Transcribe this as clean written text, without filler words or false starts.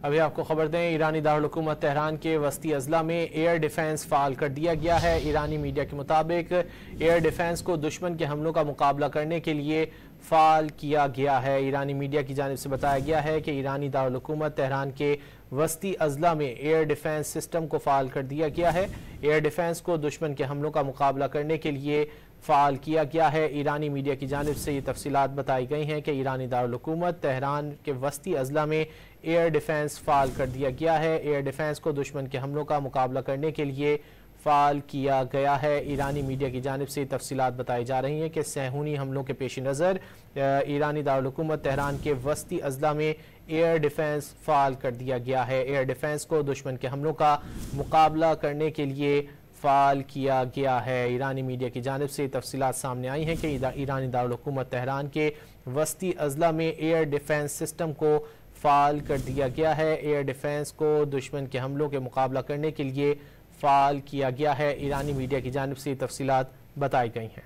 अभी आपको खबर दें, ईरानी दारुल-हुकूमत तेहरान के वस्ती अजला में एयर डिफेंस फाल कर दिया गया है। ईरानी मीडिया के मुताबिक एयर डिफेंस को दुश्मन के हमलों का मुकाबला करने के लिए फाल किया गया है। ईरानी मीडिया की जानिब से बताया गया है कि ईरानी दारुल-हुकूमत तेहरान के वस्ती अजला में एयर डिफेंस सिस्टम को फाल कर दिया गया है। एयर डिफेंस को दुश्मन के हमलों का मुकाबला करने के लिए फाल किया गया है। ईरानी मीडिया की जानिब से ये तफसीलात बताई गई हैं कि ईरानी दारुल-हुकूमत तेहरान के वस्ती अजला में एयर डिफेंस फाल कर दिया गया है। एयर डिफेंस को दुश्मन के हमलों का मुकाबला करने के लिए फाल किया गया है। ईरानी मीडिया की जानिब से तफसीलात बताई जा रही हैं कि सहूनी हमलों के पेश नज़र ईरानी दारुल-हुकूमत तेहरान के वस्ती अजला में एयर डिफेंस फाल कर दिया गया है। एयर डिफेंस को दुश्मन के हमलों का मुकाबला करने के लिए फाल किया गया है। ईरानी मीडिया की जानिब से तफसीलात सामने आई हैं कि ईरानी दारुल-हुकूमत तेहरान के वस्ती अजला में एयर डिफेंस सिस्टम को फाल कर दिया गया है। एयर डिफेंस को दुश्मन के हमलों के मुकाबला करने के लिए फाल किया गया है। ईरानी मीडिया की जानिब से तफसीलात बताई गई हैं।